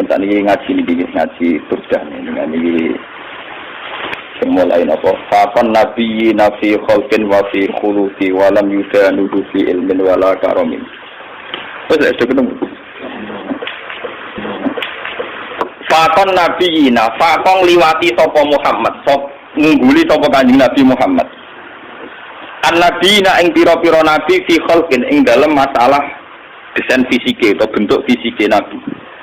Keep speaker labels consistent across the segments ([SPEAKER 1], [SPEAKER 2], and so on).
[SPEAKER 1] mun tak niki ngaji turdah dengan niki mulai napa faqan nabiyina fi khalqin wa fi khuluqi wa lam yudanu fi ilmin wala karamin. Wes ketemu. Faqan nabiyina faqong liwati sapa Muhammad sop ngungguli sapa Kanjeng Nabi Muhammad. An-nabiyina ing pira-pira nabi fi khalqin ing dalem masalah desain fisike atau bentuk fisike nabi.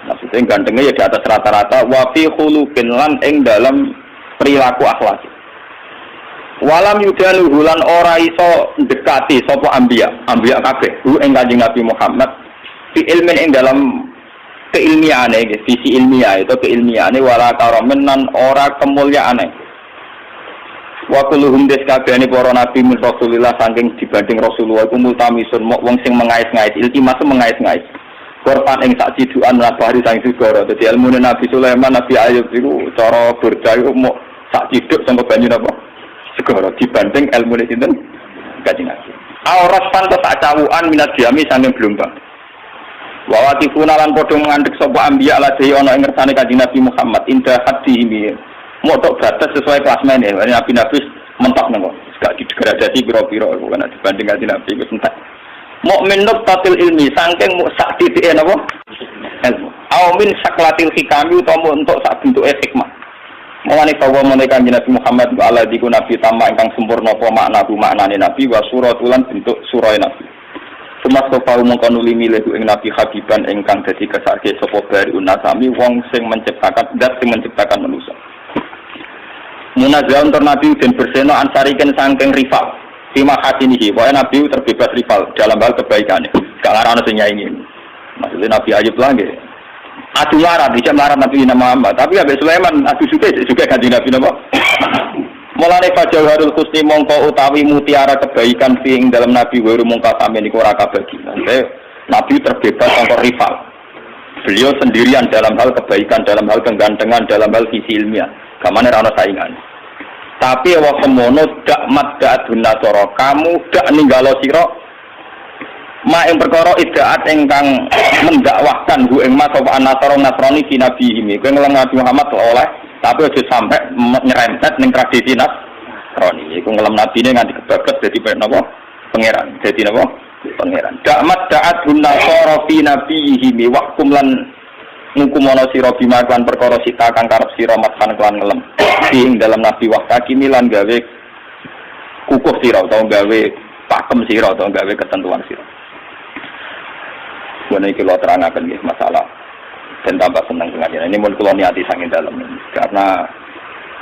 [SPEAKER 1] Maksudnya gantengnya ya di atas rata-rata wa fi khuluqin lan ing dalem perilaku akhlak. Walam yudanu hulan ora iso dekati sapa anbiya kabeh hu ing Kanjeng Nabi Muhammad fi ilmin ing dalam keilmiahane visi ilmiah itu keilmiahane wala karamen nan ora kemuliaane. Wa kulluhum deskabehane para nabi min Rasulillah saking dibanding Rasulullah iku multamisun wong sing mengais-ngais iltimas mengais-ngais. Korban ing sak cidukan nabari sang segara. Dadi ilmune Nabi Sulaiman, Nabi Ayub iku cara burda iku mok sak ciduk sangka banyu napa? Segara dibanding ilmune sinten? Kanjeng Nabi. Auras pantes sak cawukan minat diami saking blombang. Wa watifuna lan padha ngandhek sapa anbiya ladhi ana ing ngersane Kanjeng Nabi Muhammad indah hadhi mok tok batas sesuai klasmene. Nabi mentok nang kok. Gak didegradasi pira-pira iku kan dibanding Kanjeng Nabi wis entek. Mukmin nuktatil ilmi saking sak titike napa ilmu au min saklatil hikami utawa untuk sak bentuke hikmah mawani bahwa menika Nabi Muhammad ala diku nabi tamah ingkang sempurna apa maknane nabi wa suratulan bentuk surah nabi semasta pau mongko nuli milih ing nabi habiban ingkang dadi kesake sapa bari unasami wong sing menciptakan zat sing menciptakan manusia munazzaun tur nabi den berseno ansariken saking rival Tima hatinihi, pokoknya Nabi terbebas rival dalam hal kebaikannya. Gak ngarana sing nyaingi. Maksudnya Nabi Ayub lagi. Adu larat, bisa melarat Nabi Muhammad. Tapi Nabi Sulaiman, adu juga ganti Nabi Muhammad. Mulane fajawharul husni mongko utawi mutiara kebaikan ing dalam Nabi waru mongko sampe niku ora kabagi. Nabi terbebas sangka rival. Beliau sendirian dalam hal kebaikan, dalam hal kegantengan, dalam hal visi ilmiah. Gamane ora ana saingan. Tapi wa semono dak madda dunasara kamu dak ninggalo sira ma ing perkara idaat ingkang mendakwahkan hu ing mas apa anasara nasrani fi nabiyhi kowe ngelem Nabi Muhammad oleh tapi aja sampai nyerempet ning tradisi nasrani iku ngelem nabine nganti kebablas dadi napa pangeran dadi napa pangeran dak madda dunasara fi nabiyhi waqtum lan ngukumono sira bima kan perkara sita kang karep sira matkan kelan ngelem ing dalam nabi waktaki milan gawe kukuh sira utawa gawe pakem sira utawa gawe ketentuan sira. Bone iki kula terangaken nggih masalah dan tambah seneng pengajian ini mun kula niati saking dalem karena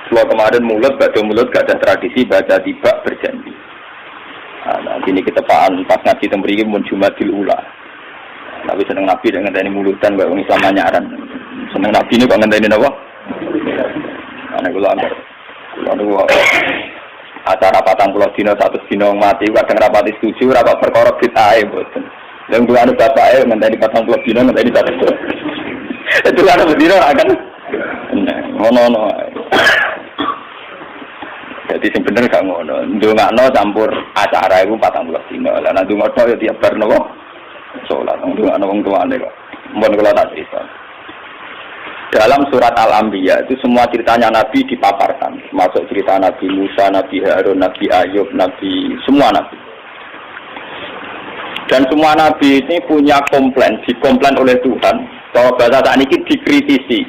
[SPEAKER 1] kula kemarin mulut gak ada tradisi baca tiba berjanji. Nah, ini ketepaan pas ngaji teng mriki mun Jumadil Ula. Tapi seneng Nabi dengan ngenteni mulutan kok wong Islam nyaran. Seneng Nabi ini kok ngenteni napa? Ana kula acara 40 dina 100 dina mati kadang rapati setuju ora kok perkara bid'ah mboten. Lan kula anu bapake ngenteni 40 dina ngenteni 100. Itu ana bedino akan ngono. Jadi sing bener gak ngono. Ndongakno campur acara iku 40 dina. Lah nek ndongakno ya tiap bar napa? Salat untuk anak wong tuane kok. Mun kula tak cerita. Dalam surat Al-Anbiya itu semua ceritanya Nabi dipaparkan, masuk cerita Nabi Musa, Nabi Harun, Nabi Ayub, Nabi semua Nabi. Dan semua Nabi ini punya dikomplain oleh Tuhan bahwa bahasa saat ini dikritisi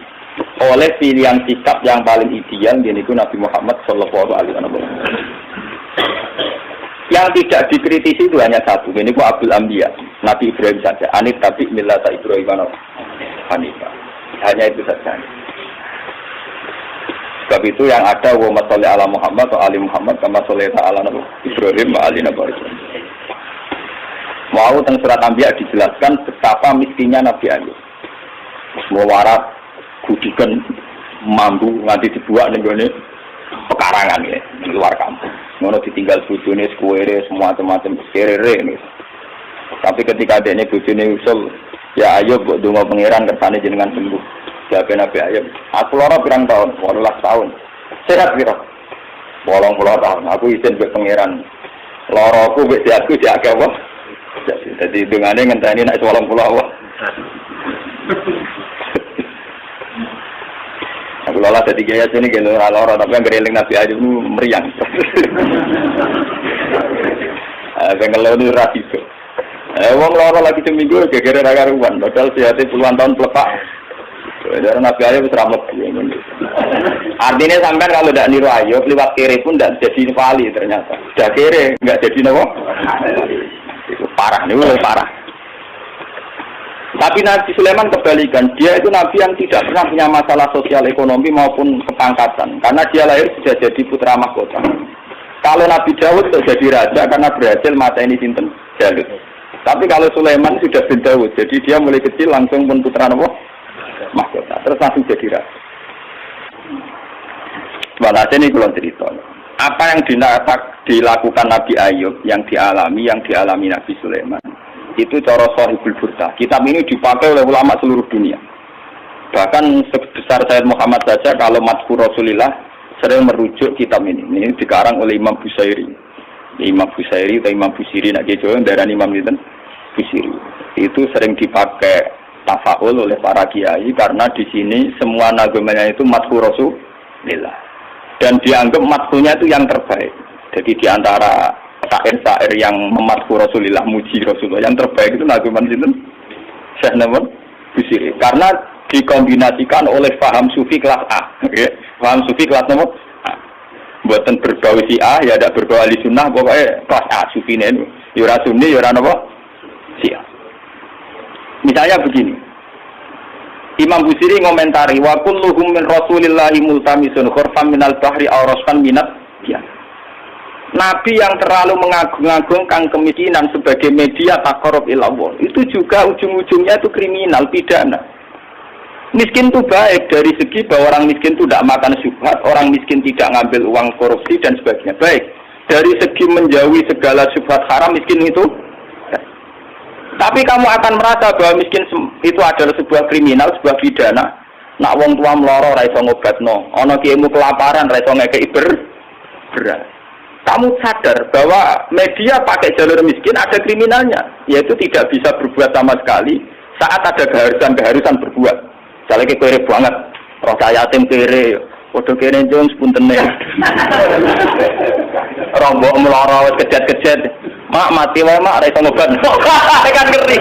[SPEAKER 1] oleh pilihan sikap yang paling ideal yaitu Nabi Muhammad Shallallahu Alaihi Wasallam. Yang tidak dikritisi itu hanya satu, ini ku Abdul Anbiya, Nabi Ibrahim saja. Anit tapi millata Ibrahim Hanifah. Hanya itu saja. Sebab itu yang ada wa masalli ala Muhammad wa ali Muhammad kama shallaita ala Ibrahim wa ali Nabi Ibrahim. Mau teng surat Anbiya dijelaskan betapa miskinnya Nabi Ayub. Semua warat gudikan mambu nganti dibuat ning gone pekarangan ya, di luar kampung. Ngono ditinggal bojone sekuwere semua macam serere nih. Tapi ketika adanya bojone usul, ya Ayub kok donga pangeran kersane jenengan sembuh. Jawab Nabi Ayub, aku lara pirang tahun, 18 tahun. Sehat pira? 80 tahun. Aku izin ke pangeran. Laraku wis diaku diake apa? Jadi dungane ngenteni nek 80 apa. Lola jadi gaya sini gitu loro tapi yang gereling Nabi Ayub itu meriang. Kalau itu rasio. Wong loro lagi seminggu gegere ra karuan, padahal sehati puluhan tahun pelepak. Dari Nabi Ayub seramet. Artinya sampai kalau tidak niru Ayub, lewat kiri pun tidak jadi wali ternyata. Sudah kiri, nggak jadi nopo. Itu parah, ini lebih parah. Tapi Nabi Sulaiman kebalikan, dia itu Nabi yang tidak pernah punya masalah sosial ekonomi maupun kepangkatan, karena dia lahir sudah jadi putra mahkota. Kalau Nabi Daud sudah jadi raja karena berhasil mata ini sinten Jalut. Tapi kalau Sulaiman sudah bin Daud, jadi dia mulai kecil langsung pun putra mahkota, terus langsung jadi raja. Walhasil ini kalau cerita, apa yang dilakukan Nabi Ayub, yang dialami Nabi Sulaiman, itu cara Sahibul Burdah. Kitab ini dipakai oleh ulama seluruh dunia. Bahkan sebesar Sayyid Muhammad saja kalau Madhkur Rasulillah sering merujuk kitab ini. Ini dikarang oleh Imam Busairi. Imam Busairi atau Imam Busiri, nak kejo darah Imam itu Busiri. Itu sering dipakai tafaul oleh para kiai karena di sini semua nagamanya itu Madhkur Rasulillah. Dan dianggap madhkurnya itu yang terbaik. Jadi di antara syair-syair yang memadhkur Rasulullah, muji Rasulullah, yang terbaik itu naguman sinten Syekh Nawawi Busiri, karena dikombinasikan oleh paham sufi kelas A, okay? Paham sufi kelas nomor A, buatan berbau si A, ya ada berbau ahli sunnah, pokoknya kelas A sufi ini, yura sunni, yura nopo si A. Misalnya begini, Imam Busiri ngomentari, wa kulluhum min Rasulillahi multamisun khurfam minal bahri awraskan minat dia. Nabi yang terlalu mengagung-agungkan kemiskinan sebagai media taqarrub ilallah itu juga ujung-ujungnya itu kriminal, pidana. Miskin itu baik dari segi bahwa orang miskin itu tidak makan syubhat, orang miskin tidak ngambil uang korupsi dan sebagainya. Baik dari segi menjauhi segala syubhat haram, miskin itu. Tapi kamu akan merasa bahwa miskin itu adalah sebuah kriminal, sebuah pidana. Nak wong tua meloro ra iso ngobatno, ana kiaimu kelaparan ra iso ngekeki beras. Kamu sadar bahwa media pakai jalur miskin ada kriminalnya, yaitu tidak bisa berbuat sama sekali saat ada keharusan berbuat. Misalnya kere banget, roh yatim kere, podo kere jong sepuntene. Rombok meloro kejet-kejet, mak mati wae mak ra iso ngobat. Kan ngeri.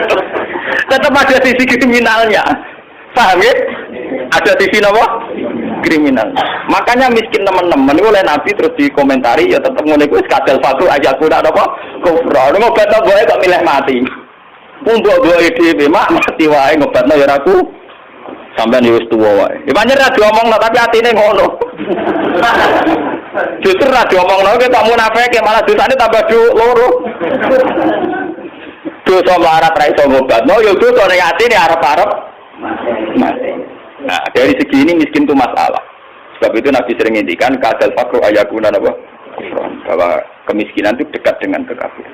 [SPEAKER 1] Tetap ada sisi kriminalnya. Paham ya? Ada sisi apa? Kriminal. Makanya miskin teman-teman oleh Nabi terus dikomentari ya tetap ngene kuwi kadal satu aja kuda apa kufra ngobatno boe kok milih mati mbok boe dhewe mak mati wae ngobatno ya aku sampean wis tuwa wae ya pancen ra diomongno tapi atine ngono justru ra diomongno ki tak munafik malah dosane tambah loro dosa melarat ra iso ngobatno ya dosa ning atine arep-arep mati. Nah, dari segi ini miskin itu masalah. Sebab itu Nabi sering ngintikan kadal fakru ayakuna apa? Bahwa kemiskinan itu dekat dengan kekafiran.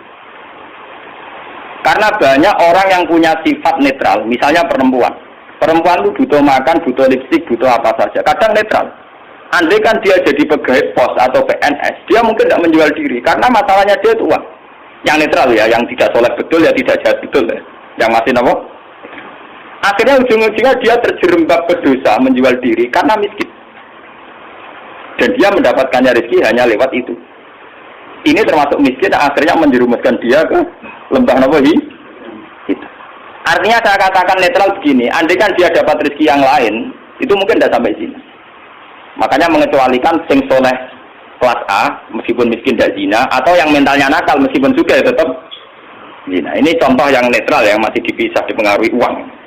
[SPEAKER 1] Karena banyak orang yang punya sifat netral, misalnya perempuan. Perempuan itu butuh makan, butuh lipstik, butuh apa saja. Kadang netral. Andai kan dia jadi pegawai pos atau PNS, dia mungkin tidak menjual diri karena masalahnya dia itu uang. Yang netral ya, yang tidak soleh betul ya tidak jahat betul ya. Yang masih apa? Akhirnya ujung-ujungnya dia terjerembab ke dosa menjual diri karena miskin. Dan dia mendapatkannya rezeki hanya lewat itu. Ini termasuk miskin akhirnya menjerumuskan dia ke lembah nawahi. Artinya saya katakan netral begini, andai kan dia dapat rezeki yang lain, itu mungkin tidak sampai sini. Makanya mengecualikan sing soleh kelas A, meskipun miskin dan zina, atau yang mentalnya nakal meskipun juga ya tetap zina. Ini contoh yang netral yang masih dipisah dipengaruhi uang.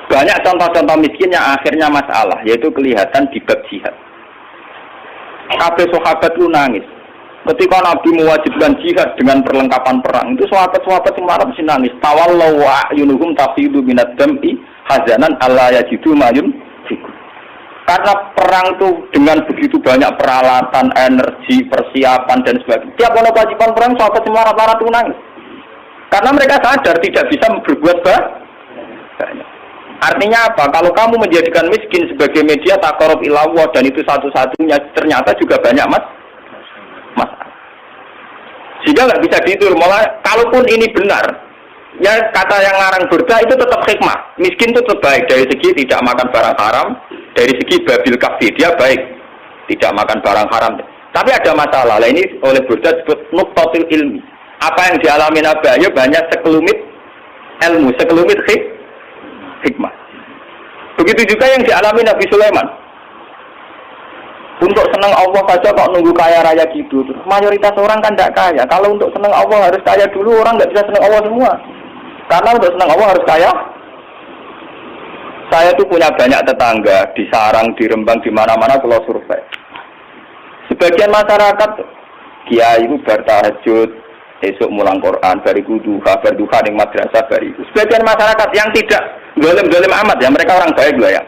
[SPEAKER 1] Banyak contoh-contoh miskin yang akhirnya masalah, yaitu kelihatan di bab jihad. Kabeh sahabat lu nangis. Ketika Nabi mewajibkan jihad dengan perlengkapan perang, itu sahabat-sahabat yang marah mesti nangis. Tawallahu a'yunuhum tafidu minad dam'i hazanan alla yajidu mayun fikum. Karena perang itu dengan begitu banyak peralatan, energi, persiapan dan sebagainya. Tiap ono kewajiban perang sahabat yang marah-marah itu nangis. Karena mereka sadar tidak bisa berbuat banyak. Artinya apa? Kalau kamu menjadikan miskin sebagai media taqarrub ilallah dan itu satu-satunya, ternyata juga banyak masalah. Sehingga nggak bisa dihitung. Malah kalaupun ini benar, ya kata yang ngarang Burda itu tetap hikmah. Miskin itu terbaik dari segi tidak makan barang haram dari segi babil kafi dia baik, tidak makan barang haram. Tapi ada masalah. Lah ini oleh Burda disebut nuqtatul ilmi. Apa yang dialami Nabi Ayub hanya sekelumit ilmu, sekelumit hikmah. Begitu juga yang dialami Nabi Sulaiman. Untuk senang Allah saja kok nunggu kaya raya gitu. Mayoritas orang kan tidak kaya. Kalau untuk senang Allah harus kaya dulu, orang nggak bisa senang Allah semua. Karena untuk senang Allah harus kaya. Saya tuh punya banyak tetangga di Sarang, di Rembang, di mana-mana kalau survei. Sebagian masyarakat kiai itu bertahajud, esok mulang Quran, bariku duha, berduha di madrasah bariku. Sebagian masyarakat yang tidak dolim-dolim amat ya, mereka orang baik loh ya.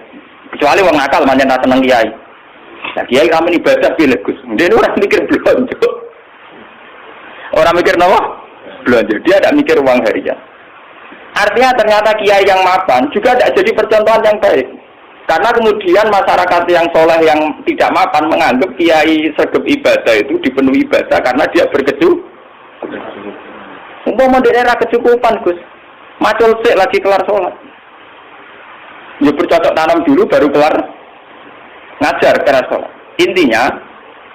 [SPEAKER 1] Kecuali orang nakal manjan seneng kiai. Nah, kiai kami ibadah pilih Gus. Dia orang mikir belanja. Orang mikir apa? Belanja. Dia tidak mikir uang harian. Artinya ternyata kiai yang mapan juga tidak jadi percontohan yang baik. Karena kemudian masyarakat yang soleh yang tidak mapan menganggap kiai sergap ibadah itu dipenuhi ibadah karena dia berkecukupan. Umpama daerah kecukupan Gus, macul sik lagi kelar sholat. Ya bercocok tanam dulu baru kelar ngajar keras sholat. Intinya,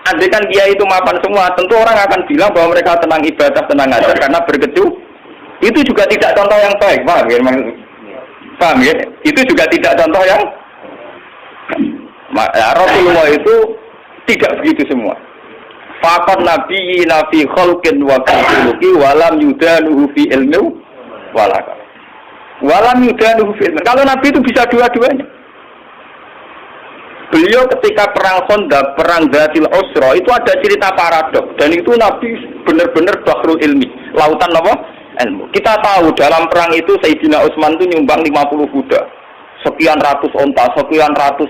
[SPEAKER 1] andai kan kiai itu mapan semua, tentu orang akan bilang bahwa mereka tenang ibadah, tenang ngajar karena berkecukupan. Itu juga tidak contoh yang baik, paham ya? Paham ya? Itu juga tidak contoh yang Rasulullah itu tidak begitu semua. Faqad nabiyina fi khalqin wa fi khuluqi wa lam yudanuhu fi ilmi walaka. Wa lam yudanuhu fi ilmi. Kalau Nabi itu bisa dua-duanya. Beliau ketika perang Khandaq, perang Dzatil Usra itu ada cerita paradok dan itu Nabi benar-benar bahrul ilmi, lautan apa? Ilmu. Kita tahu dalam perang itu Sayyidina Utsman itu nyumbang 50 kuda, sekian ratus onta, sekian ratus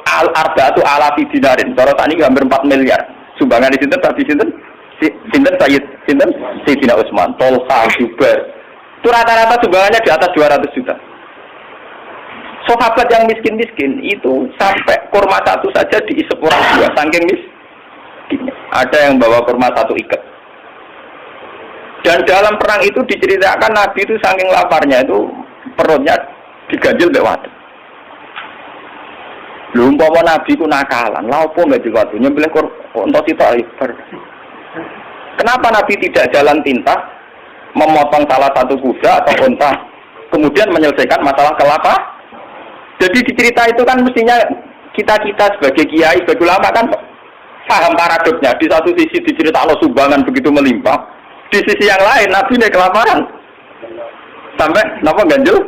[SPEAKER 1] al-arba'atu alafi dinarin. Cara saat ini hampir 4 miliar. Sumbangan di sinten tadi sinten Sayyidina Utsman, Tolha, Zubair. Itu rata-rata sumbangannya di atas 200 juta. Sahabat yang miskin-miskin itu sampai kurma satu saja diisep orang dua, saking miskinnya. Ada yang bawa kurma satu ikat. Dan dalam perang itu diceritakan Nabi itu saking laparnya itu perutnya diganjil mbek wadon. Lha umpama Nabi ku nakalan, lha opo mbek diwadu nyembelih unta sitok ibar. Kenapa Nabi tidak jalan tinta memotong salah satu kuda atau unta kemudian menyelesaikan masalah kelapa? Jadi di cerita itu kan mestinya kita sebagai kiai, sebagai ulama kan paham paradoksnya. Di satu sisi diceritakan sumbangan begitu melimpah. Di sisi yang lain, Nabi ini kelaparan. Sampai, kenapa ganjil?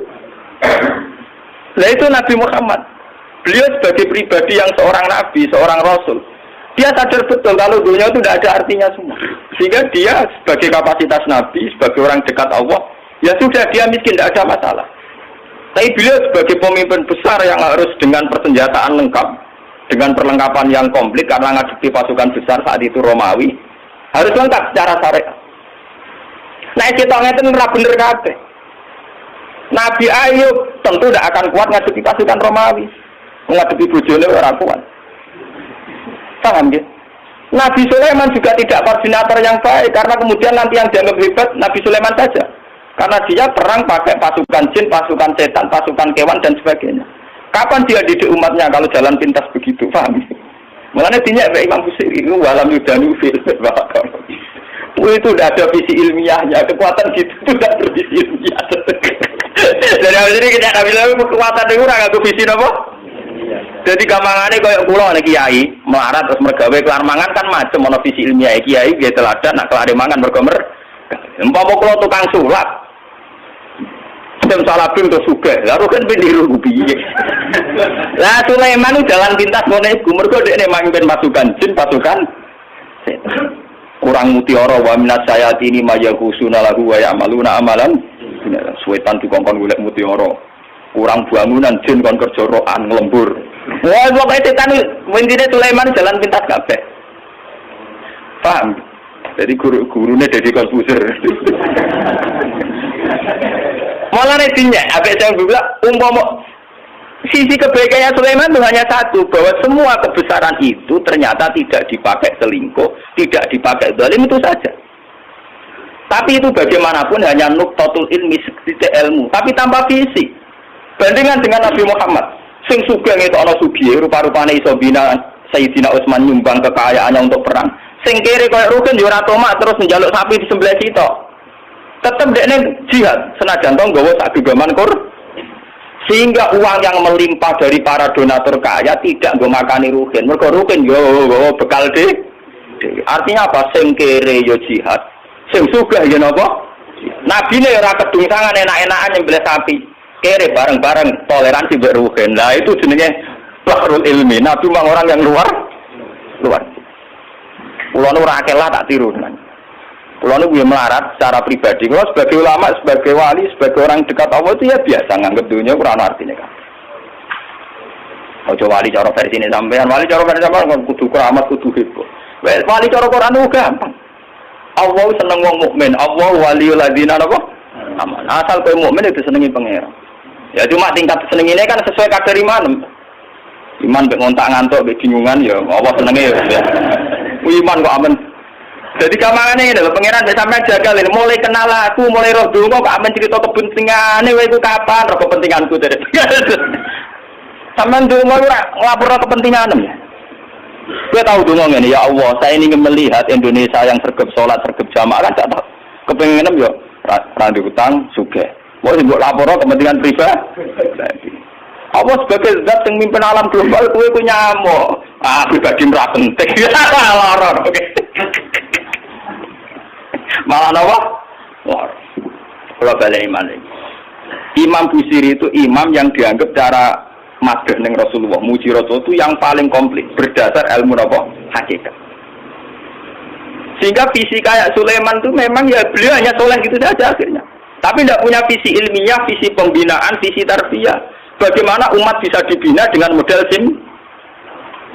[SPEAKER 1] Nah itu Nabi Muhammad. Beliau sebagai pribadi yang seorang Nabi, seorang Rasul. Dia sadar betul kalau dunia itu tidak ada artinya semua. Sehingga dia sebagai kapasitas Nabi, sebagai orang dekat Allah, ya sudah dia miskin, tidak ada masalah. Tapi beliau sebagai pemimpin besar yang harus dengan persenjataan lengkap, dengan perlengkapan yang komplit, karena ngadepi pasukan besar saat itu Romawi, harus lengkap secara syariat. Nah, kita ngeten ora bener kabeh. Nabi Ayub tentu tidak akan kuat ngadepi pasukan Romawi. Ngadepi bojone ora kuat. Paham ya? Nabi Sulaiman juga tidak koordinator yang baik karena kemudian nanti yang dianggap hebat Nabi Sulaiman saja. Karena dia perang pakai pasukan jin, pasukan setan, pasukan kewan dan sebagainya. Kapan dia didik umatnya kalau jalan pintas begitu? Paham ya? Mulanya dinyak Imam Busiri itu walam yudanu fil itu udah ada visi ilmiahnya, kekuatan gitu itu udah ada visi ilmiah. Dari awal ini kita bilang kekuatan itu nggak ada visi apa? Jadi gampangannya kayak pulau nih kiai melarat terus mergawe kelar mangan kan macam mana visi ilmiah kiai dia teladan nak kelar mangan bergomer. Empam pulau tukang sulap, sistem salabim terus juga, lalu kan pendiru piye. Lah Sulaiman itu jalan pintas ngono iku mergo dekne mamimpin pasukan jin, pasukan kurang mutiara wa minat sayatini mayaghusuna lahu wa ya'maluna amalan suwetan dikongkon golek mutiara kurang bangunan jin kon kerja rokan lembur wah pokoke setan intine Sulaiman jalan pintas kabeh paham jadi gurune Deddy Corbuzier mulane dinyak ape saya bilang umpama sisi kebaikannya Sulaiman itu hanya satu, bahwa semua kebesaran itu ternyata tidak dipakai selingkuh, tidak dipakai zalim itu saja. Tapi itu bagaimanapun hanya nuqtatul ilmi, sedikit ilmu, tapi tanpa visi. Bandingan dengan Nabi Muhammad. Sing sugih ngetokno sugih, rupa-rupane iso bina Sayyidina Utsman nyumbang kekayaannya untuk perang. Sing kere koyo Rukin yo ora tomak terus njaluk sapi di sebelah sitok. Tetep dekne jihad senajan to nggawa sak gegaman kur. Sehingga uang yang melimpah dari para donatur kaya tidak nggo makani Rukin. Mergo Rukin yo bekal de. Artinya apa? Sing kere yo jihad. Sing sugih yo napa? Nabine ora kedungsangan enak-enakan nyembelih sapi. Kere bareng-bareng toleransi mbek Ruhin. Lah itu jenenge bahrul ilmi. Nabi memang orang yang luar. Kulo nu ora akeh lah tak tiru tenan. Kulo nu yo melarat secara pribadi. Kulo sebagai ulama, sebagai wali, sebagai orang dekat Allah itu ya biasa nganggep dunia ora ono artine kan. Ojo wali cara versi ini sampean, wali cara versi sampean kudu keramat, kudu heboh. Wali cara Quran itu gampang. Allah seneng wong mukmin, Allah waliul ladzina napa? Aman. Asal kowe mukmin itu senengi pangeran. Ya cuma tingkat seneng ini kan sesuai kadar iman. Iman mek ngontak ngantuk mek bingungan ya Allah senenge ya. Iman kok aman. Jadi kamangane lho pangeran nek sampean jagal ini mulai kenal aku, mulai roh donga kok amen cerita kepentingane kowe iku kapan roh kepentinganku dari. Sampeyan donga ora nglapor kepentingan ya. Kowe tahu donga ngene ya Allah, saya ingin melihat Indonesia yang sergap salat, sergap jamaah kan tak kepengin yo ra utang sugih. Mau mbok lapor kepentingan pribadi. Allah sebagai zat yang mimpin alam global kowe ku nyamuk. Ah pribadi ora penting. Loror oke. Malah napa? Loror. Kalau balik iman ini. Imam Busiri itu imam yang dianggap cara madhah ning Rasulullah, muji Rasul itu yang paling komplit berdasar ilmu napa? Hakikat. Sehingga visi kayak Sulaiman itu memang ya beliau hanya soleh gitu saja akhirnya. Tapi tidak punya visi ilmiah, visi pembinaan, visi tarbiyah. Bagaimana umat bisa dibina dengan model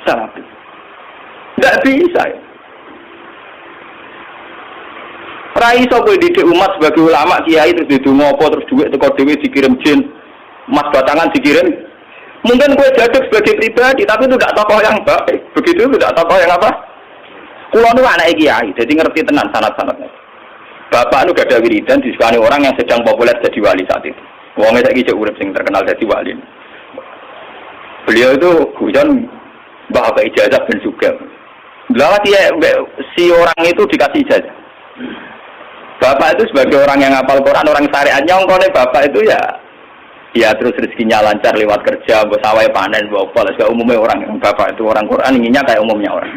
[SPEAKER 1] salafi? Tidak bisa. Ya. Rai so kowe didik umat sebagai ulama kiai terus didonga apa terus duit teko dhewe dikirim jin, emas batangan dikirim. Mungkin kowe jaduk sebagai pribadi tapi itu tidak tokoh yang baik. Begitu tidak tokoh yang apa? Kulo nu anake kiai, jadi ngerti tenan sanad-sanadnya. Bapak nu gak ada wiridan disukani orang yang sedang populer jadi wali saat itu. Wong saiki cek urip sing terkenal jadi wali. Beliau itu hujan bapak ijazah ben juga. Lalu si orang itu dikasih ijazah. Bapak itu sebagai orang yang hafal Quran, orang syariat nyongkone bapak itu ya terus rezekinya lancar lewat kerja, sawai panen, apa lah umumnya orang yang bapak itu orang Quran inginnya kayak umumnya orang.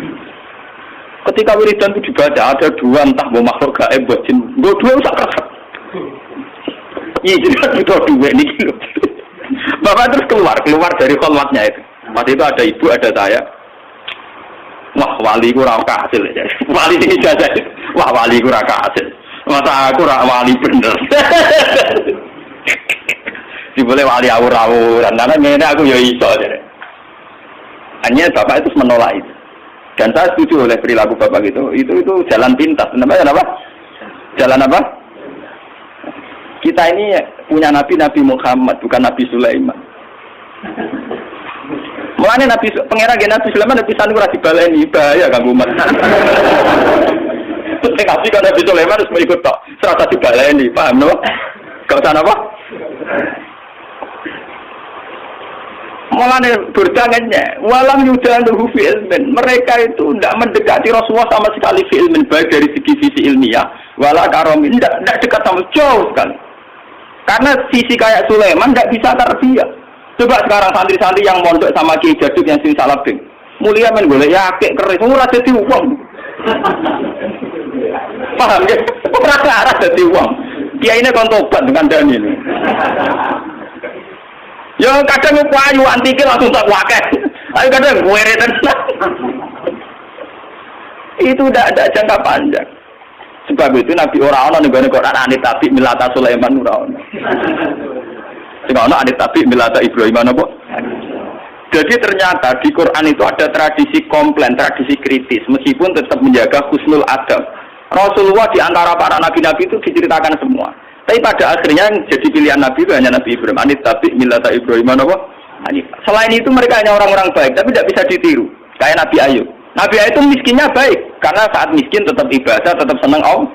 [SPEAKER 1] Ketika wiridan itu dibaca ada dua entah mau makhluk gaib buat jin, dua usah keras. Iya jadi itu dua ini gitu. Bapak terus keluar dari kholwatnya itu. Waktu itu ada ibu, ada saya. Wah wali ku ora kasil ya. Wali ini ijazah. Wah wali ku ora kasil. Masa aku ora wali bener. Dibole wali awur-awuran. Karena ngene aku ya iso jare. Hanya bapak itu menolak itu. Dan saya setuju oleh perilaku bapak itu jalan pintas. Namanya apa? Jalan apa? Kita ini punya Nabi Muhammad, bukan Nabi Sulaiman. Mulanya pengira Nabi Sulaiman Nabi Sanu ora dibaleni bahaya kanggo umat. Kasih kan Nabi Sulaiman harus mengikut tok. Serasa dibaleni, paham no? Gak usah apa? Mulanya berdangannya, walam yudaluhu fi ilmin. Mereka itu tidak mendekati Rasulullah sama sekali fi ilmin, baik dari segi visi ilmiah, wala karomin, tidak dekat sama jauh sekali. Karena visi kayak Sulaiman tidak bisa tarbiyah. Coba sekarang santri-santri yang mondok sama Kiai Jaduk yang sing salabing, mulia men golek yakek keris, ora dadi wong. Paham ya? Ora dadi wong. Kiai ini kon tobat dengan dani ini. Ya kadang payu antike langsung tak wakeh. Ayo kadang kuwere tenan. Itu tidak ada jangka panjang. Sebab itu Nabi ora ana ning Quran anit tabi milata Sulaiman ora ana. Sing ana anit tabi milata Ibrahim apa? Jadi ternyata di Quran itu ada tradisi komplain, tradisi kritis meskipun tetap menjaga husnul adab. Rasulullah di antara para nabi-nabi itu diceritakan semua. Tapi pada akhirnya yang jadi pilihan Nabi itu hanya Nabi Ibrahim. Anit tapi milata Ibrahim apa? Selain itu mereka hanya orang-orang baik, tapi tidak bisa ditiru. Kayak Nabi Ayub. Nabi Ayub itu miskinnya baik, karena saat miskin tetap ibadah, tetap senang Allah.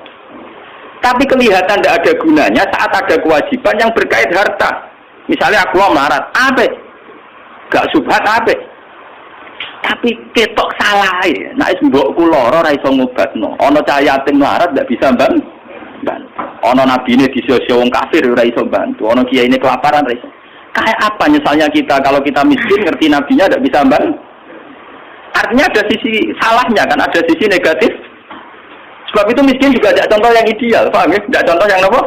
[SPEAKER 1] Tapi kelihatan tidak ada gunanya saat ada kewajiban yang berkait harta. Misalnya aku mau melarat, apa? Gak subhat apik. Tapi ketok salah ya. Nek mbokku lara ora iso ngobatno. Ana cah yatim larat ndak bisa bantu. Ana nabine disio-sio wong kafir ora iso bantu. Ana kiyaine kelaparan ora iso. Kayak apa misalnya kita kalau kita miskin ngerti nabinya ndak bisa bantu. Artinya ada sisi salahnya kan, ada sisi negatif. Sebab itu miskin juga tidak contoh yang ideal, paham ya? Tidak contoh yang apa?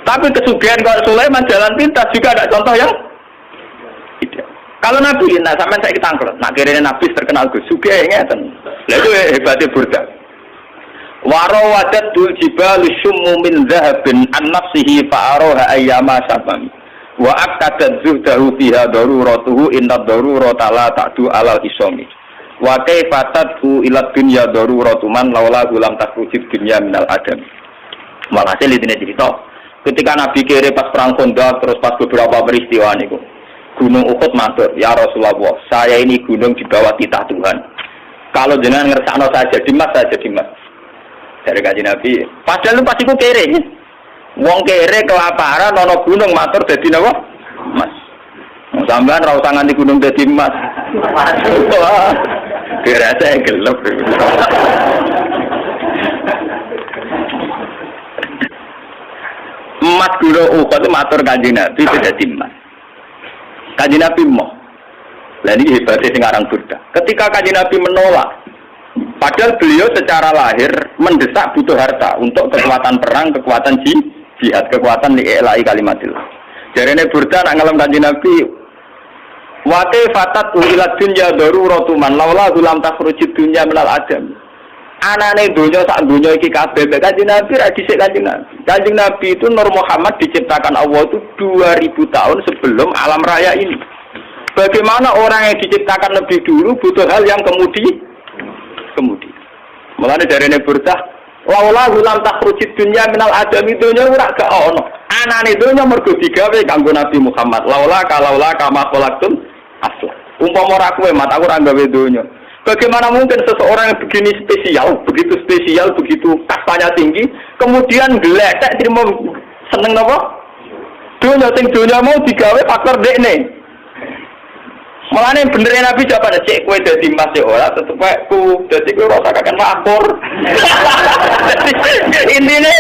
[SPEAKER 1] Tapi kesugihan kalau Sulaiman jalan pintas juga ada contoh yang ideal. Kalau Nabi, nah sampai saya ketangkel, nak kira Nabi terkenal Gus, sugih ngeten. Lah itu hebatnya Burda. Warawadat dul jibal syummu min dhahabin an nafsihi fa'aroha ayyama sabam. Wa akadat zuhdahu fiha daruratuhu inna darurata la ta'du alal isomi. Wa kaifatatu ila dunya daruratu man laula gulam takrujid dunya minal adam. Walhasil ini cerita. Ketika Nabi kira pas perang Khandaq terus pas beberapa peristiwa niku. Gunung Uhud matur, ya Rasulullah, saya ini gunung di bawah titah Tuhan. Kalau jenengan ngersakno saya jadi mas, saya jadi mas. Dari kaji Nabi, padahal lu pasti ku kere. Wong kere kelaparan, nono gunung matur jadi napa? Mas. Sampean ra usah nganti gunung dadi mas. Wah, kira saya gelap. Emas gunung Uhud matur kaji Nabi dadi mas. Kaji Nabi mau. Lah ini hebatnya sing aran Burda. Ketika kaji Nabi menolak, padahal beliau secara lahir mendesak butuh harta untuk kekuatan perang, kekuatan jihad, kekuatan li'ilai kalimatillah. Jarene Burda nak ngalem kaji Nabi, wa kaifatatu ila dunya daruratu man laula lam takhrujid dunya minal adam. Anane donya sak donya iki kabeh kanjeng Nabi ra dhisik kanjeng Nabi. Kanjeng Nabi itu Nur Muhammad diciptakan Allah itu 2000 tahun sebelum alam raya ini. Bagaimana orang yang diciptakan lebih dulu butuh hal yang kemudi. Mulane jarene Burdah, laula lam takhrujid dunya minal adam donya ora gak ono. Anane donya mergo digawe kanggo Nabi Muhammad. Laula kama khalaqtum asla. Umpama ora kowe mat aku ora gawe donya. Bagaimana mungkin seseorang yang begini spesial, begitu kastanya tinggi, kemudian geletek terima seneng apa? Dunia mau digawe faktor dekne. Mulane bener Nabi jawaban cek kowe dadi mas ya ora tetep ku dadi kowe ora kakek makmur. Intine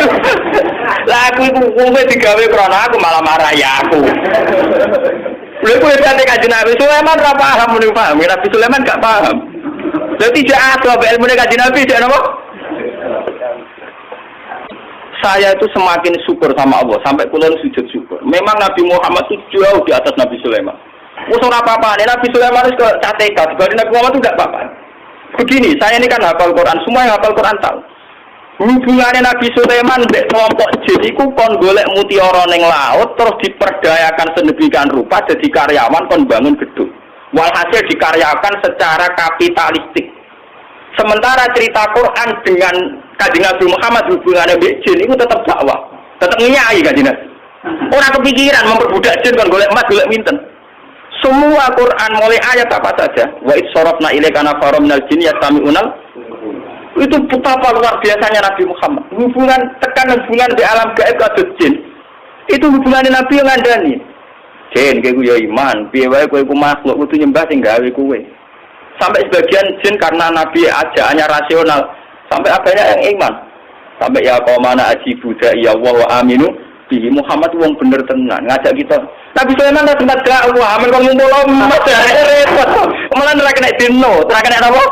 [SPEAKER 1] lah aku iku kowe digawe krana aku malah marah ya aku. Lha kowe dadi kanjeng Nabi Sulaiman ora paham muni paham, Nabi Sulaiman gak paham. Jadi jahat loh, ilmu kaji Nabi, jangan apa? Saya itu semakin syukur sama Allah, sampai kulon sujud syukur. Memang Nabi Muhammad itu jauh di atas Nabi Sulaiman. Musuh apa-apa, Nabi Sulaiman itu cateka, dibanding Nabi Muhammad itu tidak apa-apa. Begini, saya ini kan hafal Quran, semua yang hafal Quran tahu. Hubungannya Nabi Sulaiman dengan kelompok jin itu kon golek mutiara ning laut, terus diperdayakan sedemikian rupa, jadi karyawan kon bangun gedung. Walhasil dikaryakan secara kapitalistik. Sementara cerita Quran dengan Kanjeng Nabi Muhammad hubungannya dengan jin itu tetap dakwah, tetap nyai Kanjeng Nabi. Orang kepikiran memperbudak jin kan golek emas, golek minten. Semua Quran mulai ayat apa saja, wa idsorofna ilaika nafarum minal jin yastami'unal. Itu betapa luar biasanya Nabi Muhammad. Hubungan hubungan di alam gaib kados jin. Itu hubungannya Nabi yang ngandani. Jin kowe ya iman, piye wae kowe ku makhluk kudu nyembah sing gawe kowe. Sampai sebagian jin karena Nabi ajaannya rasional, sampai adanya yang iman. Sampai ya qaumana ajibu ya wa aminu bihi Muhammad wong bener tenan ngajak kita. Nabi Sulaiman tak tempat dakwah, amen kok ngumpul umat repot. Malah ora kena dino, ora kena apa?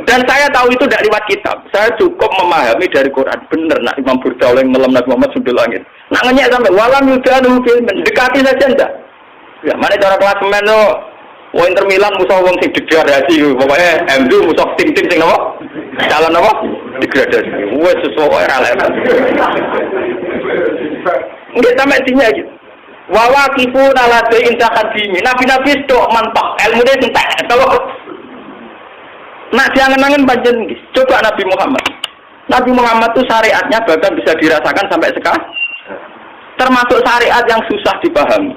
[SPEAKER 1] Dan saya tahu itu tidak lewat kitab. Saya cukup memahami dari Quran. Benar nak Imam Burda oleh ngelam Nabi Muhammad sudah langit. Nak ngenyek sampai walam yudanu fil mendekati saja enggak. Ya, mana cara klasemen lo? Wong Inter Milan musuh wong sing degradasi pokoknya MU musuh tim-tim sing apa? Calon apa? Degradasi. Wes sesuatu ora level. Nggih sampai dinya gitu. Wa waqifu ala inta qadimi. Nabi-nabi tok mantap, ilmune entek. Kalau nak jangan-jangan panjen coba Nabi Muhammad. Nabi Muhammad itu syariatnya bahkan bisa dirasakan sampai sekarang. Termasuk syariat yang susah dipahami,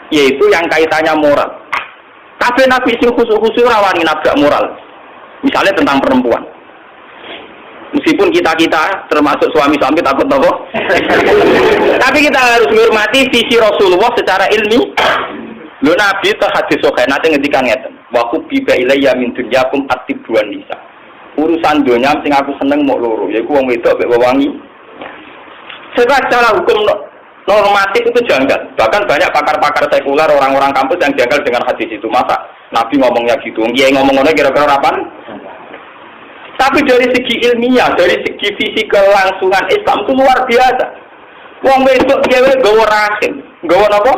[SPEAKER 1] yaitu yang kaitannya moral. Kabeh Nabi sing khusus-khusus rawani nabrak moral. Misalnya tentang perempuan. Meskipun kita termasuk suami-suami takut nopo. Tapi kita harus menghormati visi Rasulullah secara ilmi. Lho Nabi itu hadis sahih nate ngendikan ngeten. Wa kubiba ilayya min dunyakum atibuan nisa. Urusan dunia sing aku seneng mok loro, yaiku wong wedok mek wewangi. Secara hukum normatif itu janggal. Bahkan banyak pakar-pakar sekuler, orang-orang kampus yang janggal dengan hadis itu. Masa Nabi ngomongnya gitu, kiai ngomong-ngomongnya kira-kira apa? Tapi dari segi ilmiah, dari segi visi kelangsungan Islam itu luar biasa. Wong wedok dhewe nggawa rahim. Nggawa napa?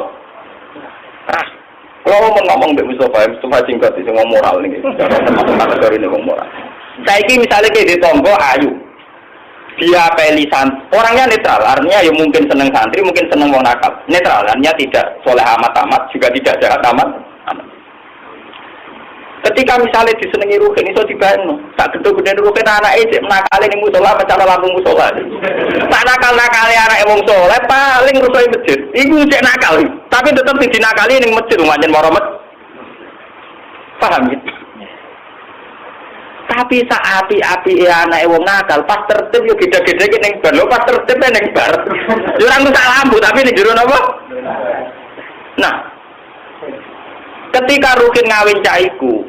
[SPEAKER 1] Rahim. Kalau ngomong Mbak Mustafa singkat sing wong moral niki. Termasuk kategori wong moral. Saiki misalnya kayak di tonggo ayu. Dia pelisan, orangnya netral, artinya ya mungkin seneng santri, mungkin seneng wong nakal. Netral, artinya tidak soleh amat-amat, juga tidak jahat amat. Ketika misalnya disenengi Ruhin, itu dibayang, tak gede-gede Ruhin anak itu menakali ini musola, mencari lampu musola. Tak nakal-nakali anak emang soleh, paling rusoi masjid. Itu cek nakal, tapi tetap dinakali ini masjid, umatnya waromet. Paham ya? Tapi saat api anak wong nakal pas tertib yo gede-gede ki ning bar lho pas tertib ning bar. Yo ora ngusah lampu tapi ning jero napa? Nah. Ketika Rukin ngawin cah iku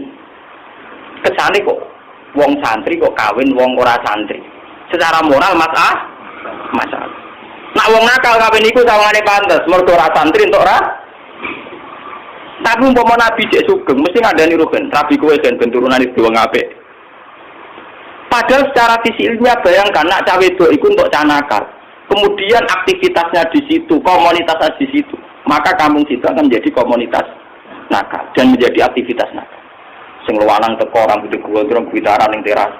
[SPEAKER 1] kesane kok wong santri kok kawin wong ora santri. Secara moral masalah. Nak wong nakal kawin iku sawangane pantes mergo ora santri entuk ora. Tapi umpama Nabi cek sugeng mesti ngandani Rukin, rabi kowe ben turunane wong apik. Padahal secara visi ilmiah bayangkan nak cawe wedok itu untuk canakal. Kemudian aktivitasnya di situ, komunitasnya di situ. Maka kampung situ akan menjadi komunitas nakal dan menjadi aktivitas nakal. Sing luwanang teko orang gede gondrong gitaran ning teras.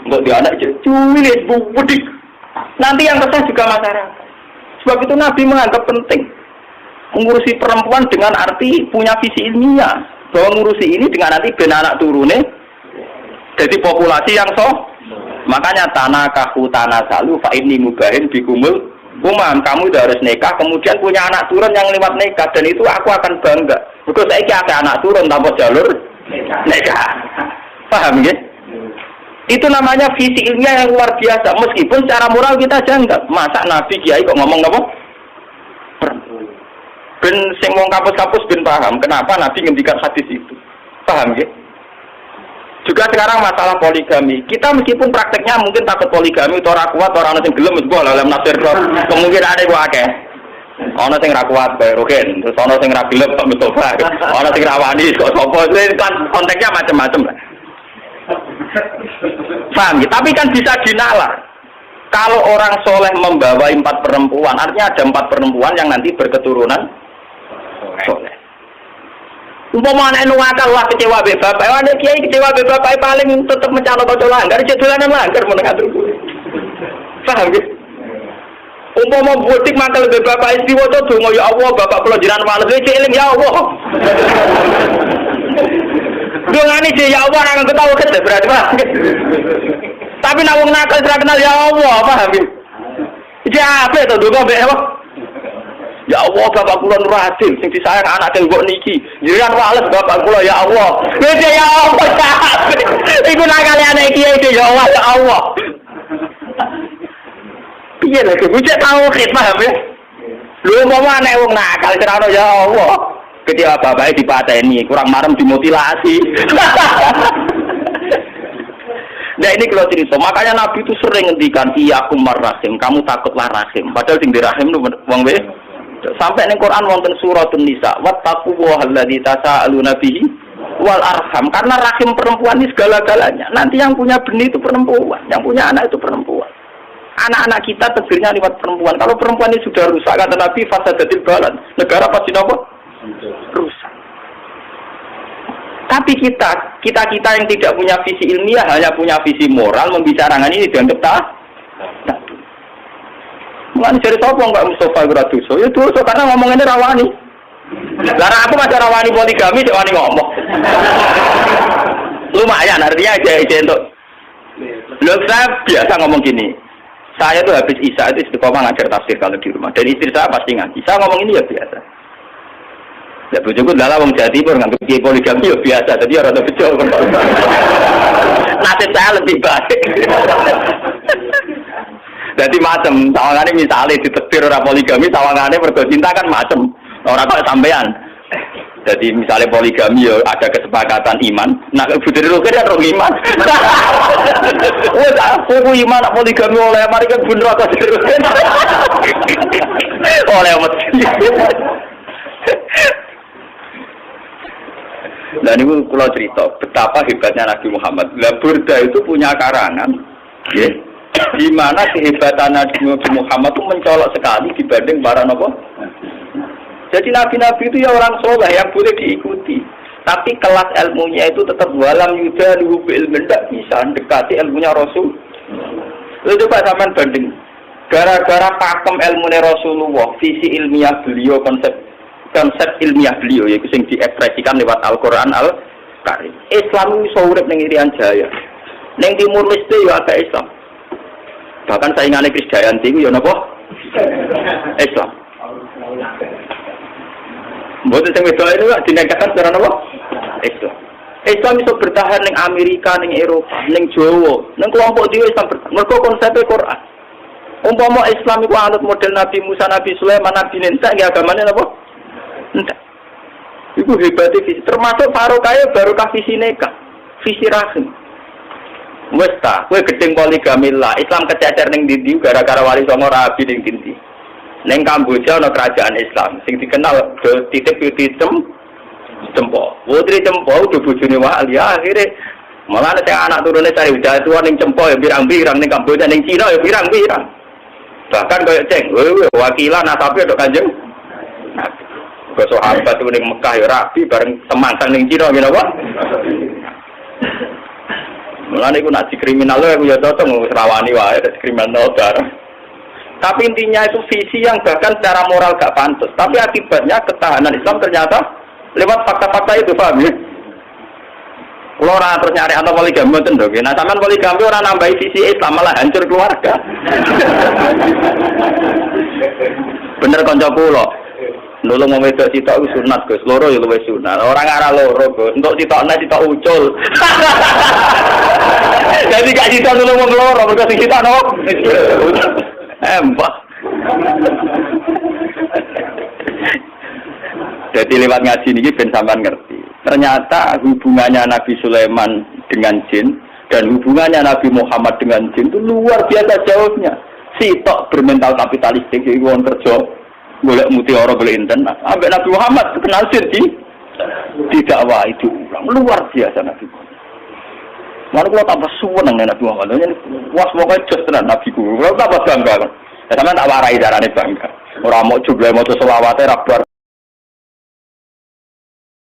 [SPEAKER 1] Untuk dia anak cuwilis budik. Nanti yang resah juga masyarakat. Sebab itu Nabi menganggap penting mengurusi perempuan dengan arti punya visi ilmiah. Bahwa mengurusi ini dengan arti ben anak turune jadi populasi yang makanya tanah salu fa ini mubahin bikumul kamu udah harus nikah kemudian punya anak turun yang lewat nikah dan itu aku akan bangga because saya ada anak turun tanpa jalur nikah. Paham ya? Itu namanya visi ilmiah yang luar biasa meskipun secara moral kita janggal. Masa Nabi Kiai kok ngomong apa? Ben sing wong kampus-kampus ben paham kenapa Nabi ngendikan hadis itu. Paham ya? Juga sekarang masalah poligami. Kita meskipun prakteknya mungkin takut poligami itu orang kuat, orang sing gelem wis boleh dalam nafsir kok. Kemungkinan ada gua akeh. Ana sing ra kuat bae Rukin, terus ana sing ra gelem Pak Mustofa. Ana sing ra wani kok sapa. Kan konteksnya macam-macam lah. Paham ya? Tapi kan bisa dinalar. Kalau orang soleh membawa 4 perempuan, artinya ada 4 perempuan yang nanti berketurunan soleh. Umpama anak nu ngakal wah kecewa be bapak, ada kiai kecewa be bapak paling tetap mencalon bocah langgar, jadulanan langgar menengah dulu. Paham ya? Umpama butik mangkel be bapak istri waca donga ya Allah, bapak kula jiran males eling ya Allah. Dongane je ya Allah nang ketawa gede berarti Pak. Tapi nek wong nakal ora kenal ya Allah, paham ya? Iki apa to donga be apa? Ya Allah bapak kula nur adil sing disayang anak tembok niki. Jiran wales bapak kula ya Allah. Wis ya Allah. Iku nakale anak kiai iki ya Allah ya Allah. Piye lho bocah tauhid paham ya? Lho umpama anak wong nakal cerano ya Allah. Ketika bapake dipateni kurang marem dimutilasi. Nah ini kalau cerita, makanya Nabi itu sering ngendikan iyakum marrahim, kamu takutlah rahim. Padahal sing dirahim itu wong wae. Sampai ning Quran wonten suratun Nisa, wattaqullaha alladzi tasaaluna bihi wal arham. Karena rahim perempuan ini segala-galanya. Nanti yang punya benih itu perempuan, yang punya anak itu perempuan. Anak-anak kita tegirnya lewat perempuan. Kalau perempuan ini sudah rusak, kata Nabi, fasadatil balad. Negara pasti apa? Rusak. Tapi kita yang tidak punya visi ilmiah, hanya punya visi moral, membicarakan ini dianggap tak. Mulane jare sapa enggak Mustofa ora dosa. Ya dosa karena ngomong ini rawani. Lah aku masih rawani poligami cek wani ngomong. Lumayan artinya aja untuk. Loh saya biasa ngomong gini. Saya tuh habis Isya itu istiqomah ngajar tafsir kalau di rumah. Dan istri saya pasti ngaji. Saya ngomong ini ya biasa. Ya bojoku dalah wong Jawa Timur ngantuk kiai poligami ya biasa. Jadi ora ada bejo. Nasib saya lebih baik. Jadi macam, tawangannya misalnya ditetir orang poligami, tawangannya mergo cinta kan macam orang kok sampean. Jadi misalnya poligami ya ada kesepakatan iman. Nah Butri Rukin kan roh iman. Wes aku iman poligami oleh mari kan bener apa Butri Rukin. Oleh mesti. Dan ini kalau cerita betapa hebatnya Nabi Muhammad. Lah Burda itu punya karangan, ya, di mana kehebatan Nabi Muhammad itu mencolok sekali dibanding para nabi. Jadi nabi-nabi itu ya orang soleh yang boleh diikuti. Tapi kelas ilmunya itu tetap walam yuda luhub ilmu, tidak bisa mendekati ilmunya Rasul. Lalu coba sampean banding. Gara-gara pakem ilmunya Rasulullah, visi ilmiah beliau, konsep ilmiah beliau yaitu yang diekspresikan lewat Al-Quran Al-Karim. Islam itu urip ning Irian Jaya. Ning Timur Leste ya ada Islam. Bahkan saingannya Krisdayanti itu ya napa? Islam. Mboten sing wedok itu dinegakkan secara napa? Islam. Islam itu bertahan ning Amerika, ning Eropa, ning Jawa, ning kelompok dhewe Islam bertahan. Mergo konsepnya Quran. Umpama Islam itu anut model Nabi Musa, Nabi Sulaiman, Nabi Nuh, ya agamanya napa? Enggak. Itu hebatnya visi. Termasuk barokah barokah visi nikah, visi rahim. Wes ta, kowe gedeng poligami lah. Islam kececer ning ndi gara-gara wali songo rabi ning ndi. Ning Kamboja ana kerajaan Islam sing dikenal titip Cempo. Putri Cempo udah bojone wali akhire malah nek anak turune cari tua ning Cempo ya pirang-pirang ning Kamboja ning Cina ya pirang-pirang. Bahkan koyo ceng, wakilan nasabe tok Kanjeng. Nah, sahabat itu ning Mekah ya rabi bareng semangkang ning Cina ngene apa? Mulane iku nak dikriminal aku ya cocok rawani wae kriminal bareng. Tapi intinya itu visi yang bahkan secara moral gak pantas. Tapi akibatnya ketahanan Islam ternyata lewat fakta-fakta itu, paham ya? Kalau orang terus nyari atau poligami itu dong. Nah, sampean poligami orang nambahi visi Islam malah hancur keluarga. Bener konco kula. Nulung mau wedok sitok iku sunat, Gus. Loro ya luwih sunat. Orang arah loro, Gus. Untuk sitokne sitok ucul. Jadi gak sitok nulung wong loro, mergo sing sitok no. Embah. Jadi lewat ngaji ini ben sampean ngerti. Ternyata hubungannya Nabi Sulaiman dengan jin dan hubungannya Nabi Muhammad dengan jin itu luar biasa jauhnya. Sitok bermental kapitalistik iki wong kerja golek mutiara golek inten. Ambek Nabi Muhammad kenal jin tidak wah itu luar biasa Nabi Muhammad. Mana kalau tambah suweneng Nabi Muhammad. Wah semoga jos tenan Nabi ku. Kalau tambah bangga. Ya sampean tak warai carane bangga. Ora mau jumlah maca selawate ra bar